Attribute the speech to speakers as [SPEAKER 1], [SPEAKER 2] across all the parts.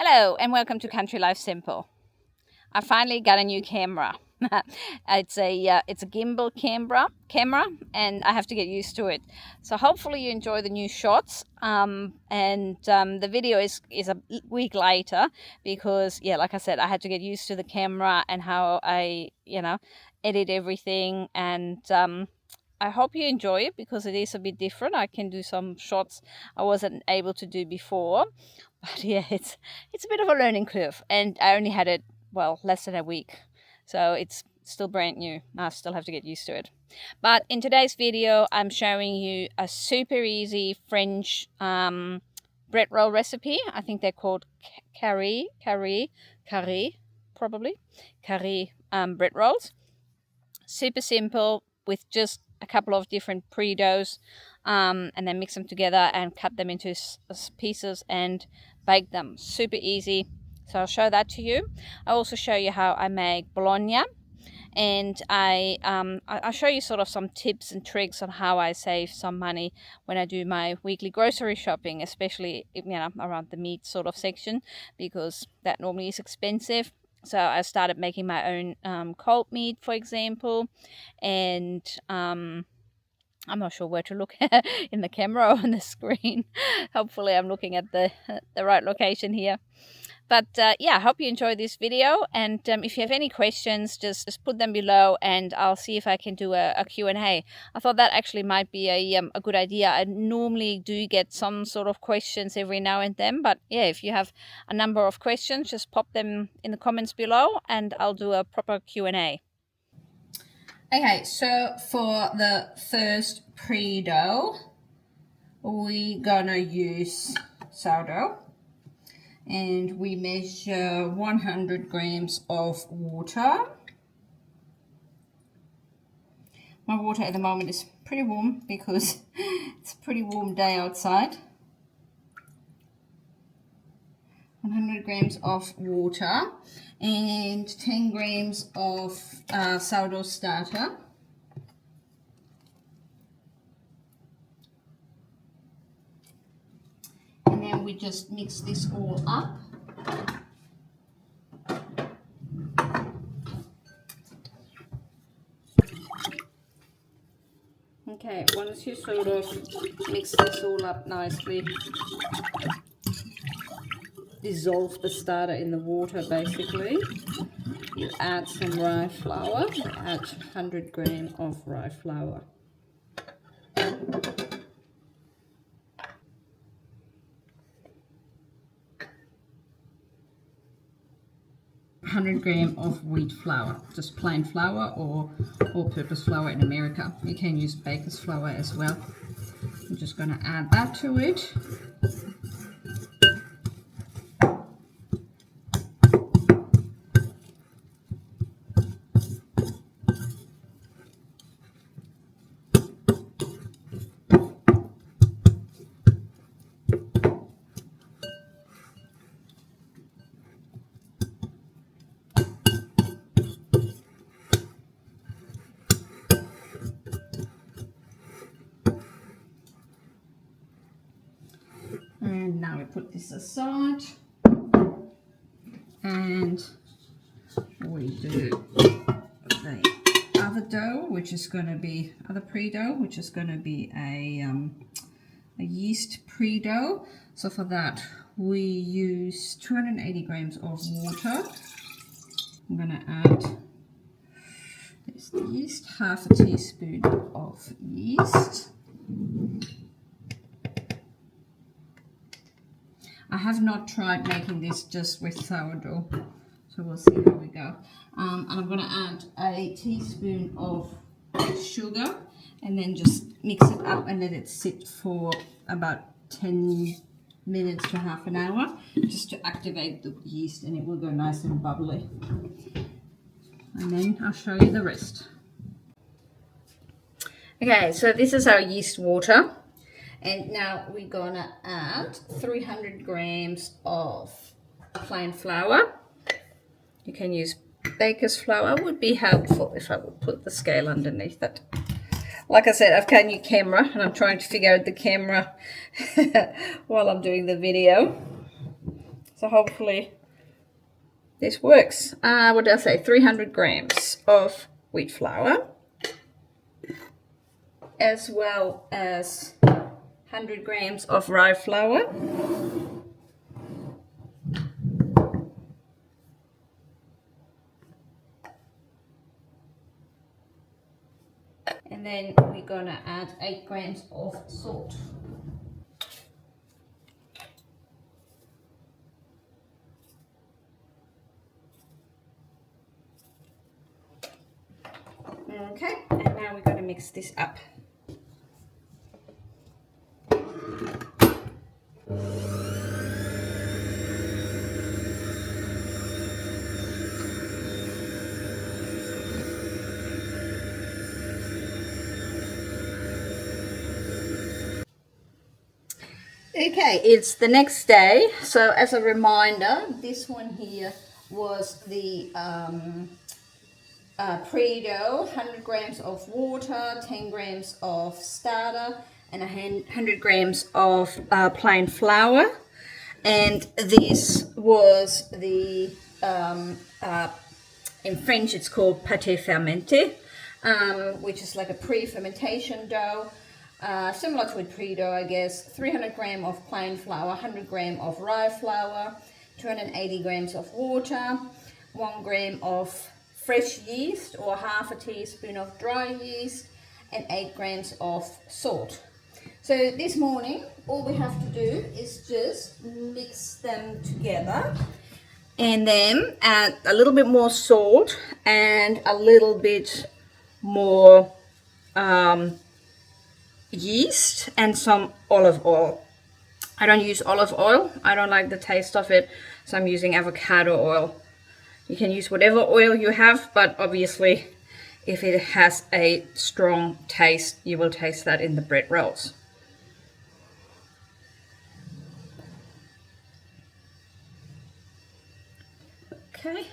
[SPEAKER 1] Hello and welcome to Country Life Simple. I finally got a new camera. It's a gimbal camera, and I have to get used to it. So hopefully you enjoy the new shots. The video is a week later because like I said, I had to get used to the camera and how I edit everything. And I hope you enjoy it because it is a bit different. I can do some shots I wasn't able to do before. But it's a bit of a learning curve, and I only had it, less than a week. So it's still brand new. I still have to get used to it. But in today's video, I'm showing you a super easy French bread roll recipe. I think they're called Carré bread rolls. Super simple with just a couple of different pre-doughs, and then mix them together and cut them into pieces and bake them. Super easy. So I'll show that to you. I'll also show you how I make Bologna, and I'll show you sort of some tips and tricks on how I save some money when I do my weekly grocery shopping, especially around the meat sort of section, because that normally is expensive. So I started making my own cold meat, for example, and I'm not sure where to look at in the camera or on the screen. Hopefully I'm looking at the right location here. But I hope you enjoy this video, and if you have any questions, just put them below and I'll see if I can do a Q&A. I thought that actually might be a good idea. I normally do get some sort of questions every now and then, but if you have a number of questions, just pop them in the comments below and I'll do a proper Q&A. Okay, so for the first pre-dough, we're gonna use sourdough. And we measure 100 grams of water. My water at the moment is pretty warm because it's a pretty warm day outside. 100 grams of water and 10 grams of sourdough starter. And then we just mix this all up. Okay, once you sort of mix this all up nicely, dissolve the starter in the water basically, you add some rye flour. Add 100 grams of rye flour. 100 grams of wheat flour, just plain flour or all-purpose flour in America. You can use baker's flour as well. I'm just going to add that to it. And now we put this aside, and we do the other dough, which is going to be pre-dough, which is going to be a yeast pre-dough. So for that we use 280 grams of water. I'm going to add this yeast, half a teaspoon of yeast. I have not tried making this just with sourdough, so we'll see how we go. And I'm going to add a teaspoon of sugar and then just mix it up and let it sit for about 10 minutes to half an hour just to activate the yeast, and it will go nice and bubbly. And then I'll show you the rest. Okay, so this is our yeast water. And now we're gonna add 300 grams of plain flour. You can use baker's flour, would be helpful if I would put the scale underneath it. Like I said, I've got a new camera and I'm trying to figure out the camera while I'm doing the video. So hopefully this works. What did I say? 300 grams of wheat flour, as well as 100 grams of rye flour. And then we're gonna add 8 grams of salt. Okay, and now we're gonna mix this up. Okay, it's the next day. So as a reminder, this one here was the pre-dough, 100 grams of water, 10 grams of starter, and 100 grams of plain flour. And this was the, in French it's called pâté fermenté, which is like a pre-fermentation dough. Similar to a pre-dough, I guess. 300 grams of plain flour, 100 grams of rye flour, 280 grams of water, 1 gram of fresh yeast or half a teaspoon of dry yeast, and 8 grams of salt. So this morning, all we have to do is just mix them together and then add a little bit more salt and a little bit more yeast and some olive oil. I don't use olive oil. I don't like the taste of it, so I'm using avocado oil. You can use whatever oil you have, but obviously if it has a strong taste, you will taste that in the bread rolls. Okay.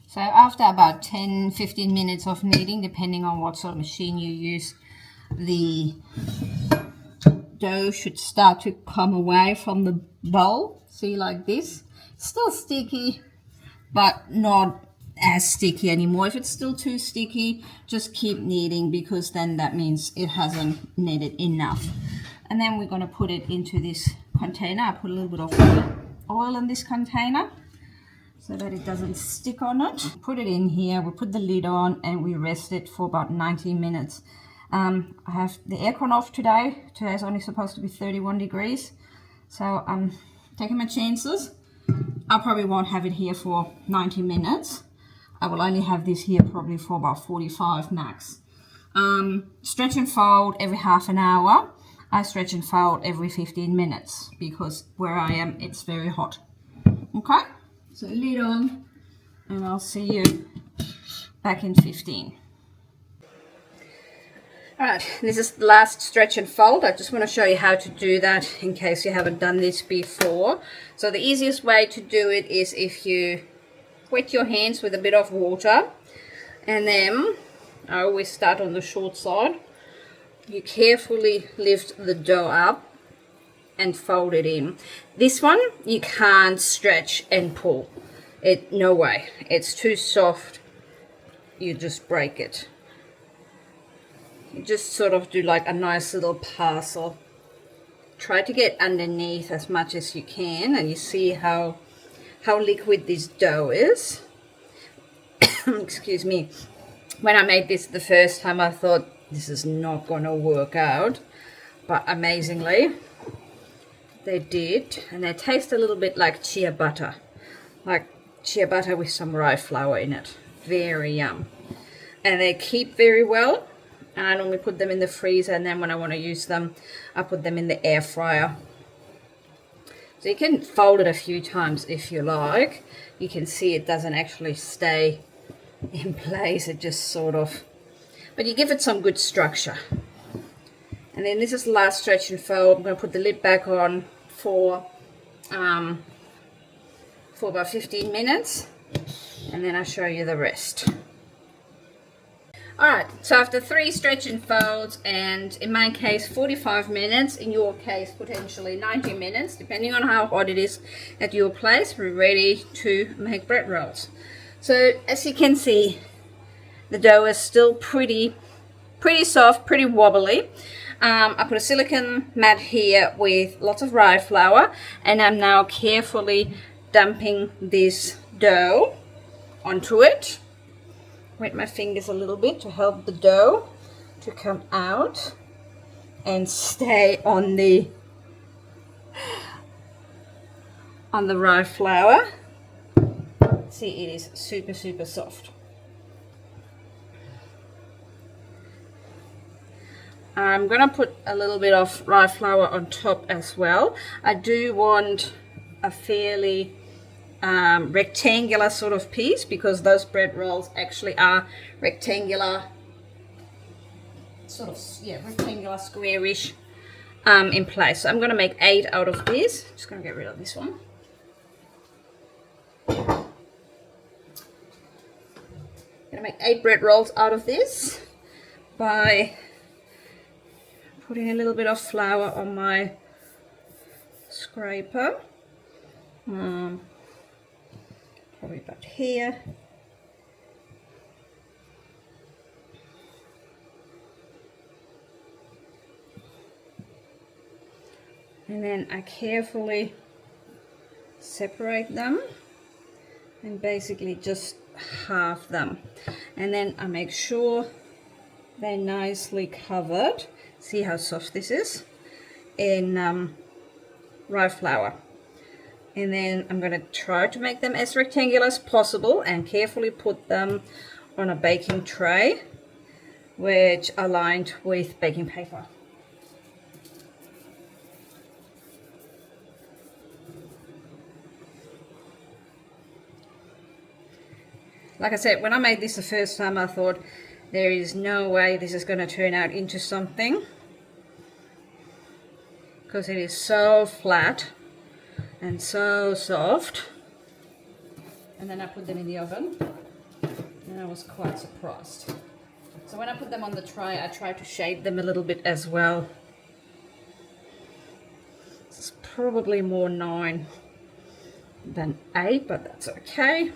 [SPEAKER 1] So after about 10-15 minutes of kneading, depending on what sort of machine you use, the dough should start to come away from the bowl. See, like this. Still sticky, but not as sticky anymore. If it's still too sticky, just keep kneading, because then that means it hasn't kneaded enough. And then we're going to put it into this container. I put a little bit of oil in this container so that it doesn't stick on it. Put it in here, we put the lid on, and we rest it for about 90 minutes. I have the aircon off today. Today's only supposed to be 31 degrees. So I'm taking my chances. I probably won't have it here for 90 minutes. I will only have this here probably for about 45 max. Stretch and fold every half an hour. I stretch and fold every 15 minutes because where I am, it's very hot. Okay? So lid on, and I'll see you back in 15. Alright, this is the last stretch and fold. I just want to show you how to do that in case you haven't done this before. So the easiest way to do it is if you wet your hands with a bit of water, and then I always start on the short side. You carefully lift the dough up and fold it in. This one you can't stretch and pull it, no way, it's too soft, you just break it. You just sort of do like a nice little parcel. Try to get underneath as much as you can, and you see how liquid this dough is. Excuse me. When I made this the first time, I thought this is not gonna work out, but amazingly they did, and they taste a little bit like chia butter, with some rye flour in it. Very yum. And they keep very well, and I normally put them in the freezer, and then when I want to use them, I put them in the air fryer. So you can fold it a few times if you like. You can see it doesn't actually stay in place, it just sort of, but you give it some good structure. And then this is the last stretch and fold. I'm going to put the lid back on, for about 15 minutes, and then I'll show you the rest. Alright, so after 3 stretch and folds, and in my case 45 minutes, in your case potentially 90 minutes, depending on how hot it is at your place, we're ready to make bread rolls. So as you can see, the dough is still pretty soft, pretty wobbly. I put a silicone mat here with lots of rye flour, and I'm now carefully dumping this dough onto it. Wet my fingers a little bit to help the dough to come out and stay on the rye flour. See, it is super soft. I'm gonna put a little bit of rye flour on top as well. I do want a fairly rectangular sort of piece, because those bread rolls actually are rectangular, sort of, yeah, rectangular, squarish in place. So I'm going to make 8 out of this. Just going to get rid of this one. I'm going to make 8 bread rolls out of this by putting a little bit of flour on my scraper. Probably about here. And then I carefully separate them and basically just halve them. And then I make sure they're nicely covered. See how soft this is? In rye flour. And then I'm going to try to make them as rectangular as possible and carefully put them on a baking tray, which are lined with baking paper. Like I said, when I made this the first time, I thought there is no way this is going to turn out into something, because it is so flat and so soft. And then I put them in the oven and I was quite surprised. So when I put them on the tray, I tried to shape them a little bit as well. It's probably more 9 than 8, but that's okay.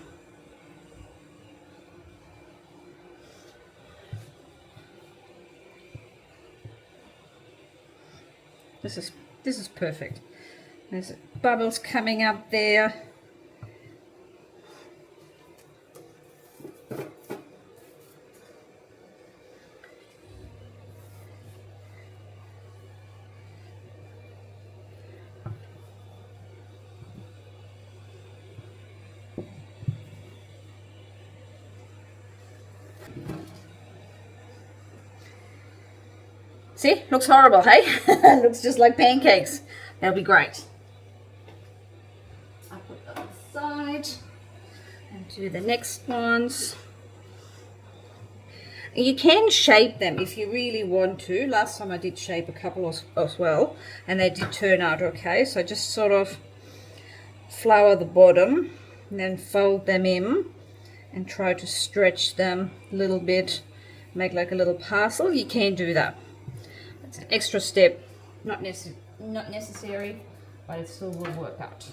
[SPEAKER 1] This is perfect. There's bubbles coming up there. See, looks horrible, hey? Looks just like pancakes. That'll be great. I'll put that on the side and do the next ones. You can shape them if you really want to. Last time I did shape a couple as well, and they did turn out okay. So just sort of flour the bottom and then fold them in and try to stretch them a little bit, make like a little parcel. You can do that. It's an extra step, not necessary, but it still will work out.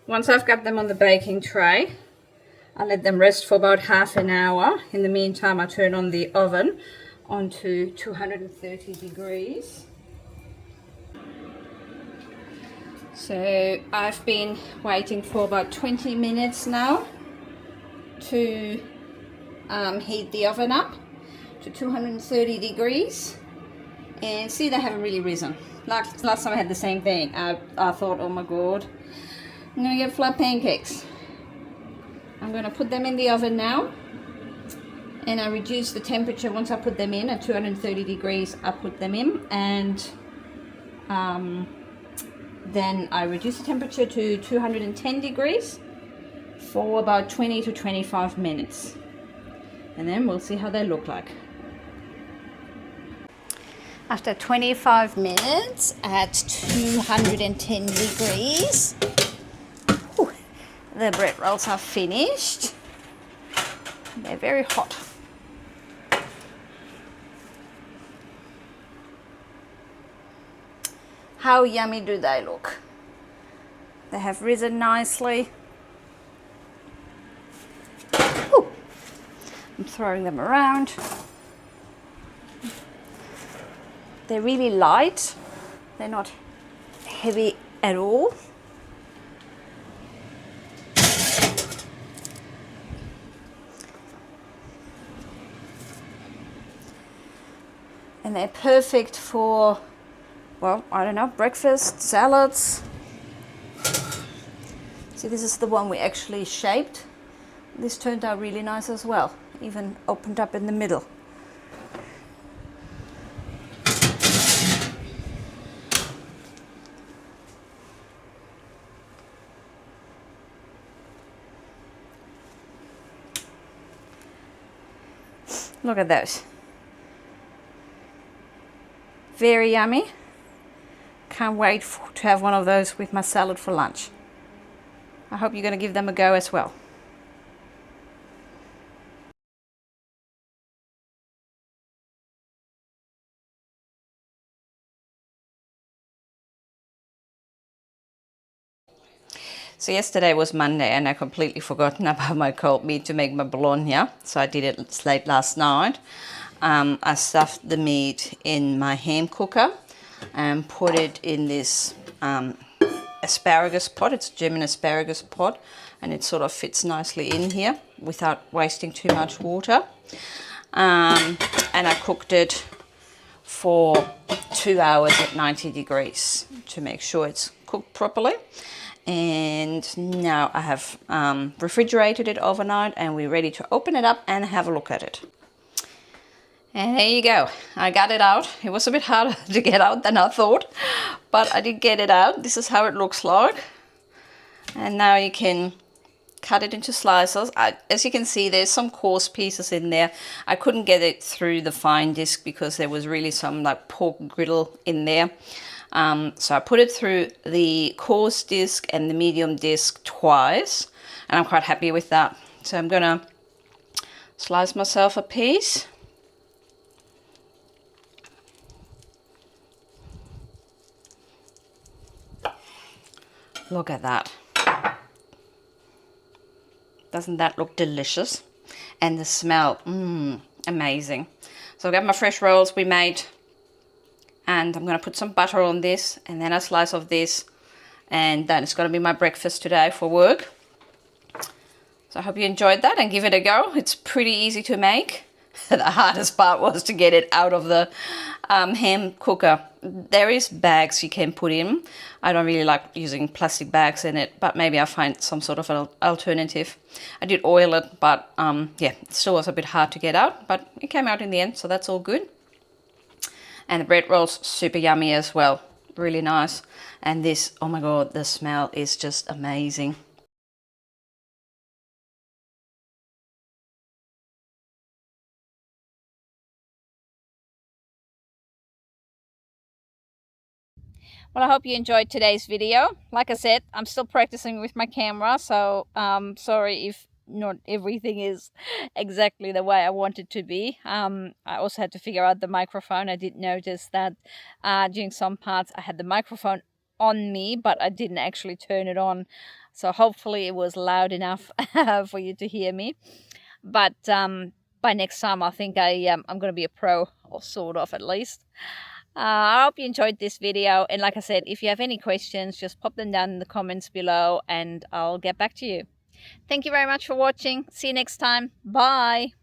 [SPEAKER 1] Once I've got them on the baking tray, I let them rest for about half an hour. In the meantime, I turn on the oven onto 230 degrees. So I've been waiting for about 20 minutes now to heat the oven up to 230 degrees, and see, they haven't really risen. Like last time I had the same thing. I thought, oh my god, I'm gonna get flat pancakes. I'm gonna put them in the oven now, and I reduce the temperature once I put them in at 230 degrees. I put them in, and Then I reduce the temperature to 210 degrees for about 20 to 25 minutes. And then we'll see how they look like. After 25 minutes at 210 degrees, the bread rolls are finished. They're very hot. How yummy do they look? They have risen nicely. Ooh. I'm throwing them around. They're really light. They're not heavy at all. And they're perfect for, well, I don't know, breakfast, salads. See, this is the one we actually shaped. This turned out really nice as well, even opened up in the middle. Look at those. Very yummy. Can't wait to have one of those with my salad for lunch. I hope you're going to give them a go as well. So yesterday was Monday and I completely forgotten about my cold meat to make my Bologna. So I did it late last night. I stuffed the meat in my ham cooker and put it in this asparagus pot. It's a German asparagus pot and it sort of fits nicely in here without wasting too much water. And I cooked it for 2 hours at 90 degrees to make sure it's cooked properly. And now I have refrigerated it overnight and we're ready to open it up and have a look at it. And there you go. I got it out. It was a bit harder to get out than I thought, but I did get it out. This is how it looks like. And now you can cut it into slices. As you can see, there's some coarse pieces in there. I couldn't get it through the fine disc because there was really some like pork griddle in there. So I put it through the coarse disc and the medium disc twice, and I'm quite happy with that. So I'm gonna slice myself a piece. Look at that. Doesn't that look delicious? And the smell, amazing. So I've got my fresh rolls we made. And I'm going to put some butter on this and then a slice of this. And then it's going to be my breakfast today for work. So I hope you enjoyed that and give it a go. It's pretty easy to make. The hardest part was to get it out of the ham cooker. There is bags you can put in. I don't really like using plastic bags in it, but maybe I'll find some sort of an alternative. I did oil it, but yeah, it still was a bit hard to get out, but it came out in the end, so that's all good. And the bread rolls, super yummy as well. Really nice. And this, oh my God, the smell is just amazing. Well, I hope you enjoyed today's video. Like I said, I'm still practicing with my camera, so sorry if not everything is exactly the way I want it to be. I also had to figure out the microphone. I did notice that during some parts I had the microphone on me, but I didn't actually turn it on. So hopefully it was loud enough for you to hear me. But by next time, I think I'm going to be a pro, or sort of at least. I hope you enjoyed this video, and like I said, if you have any questions, just pop them down in the comments below and I'll get back to you. Thank you very much for watching. See you next time. Bye.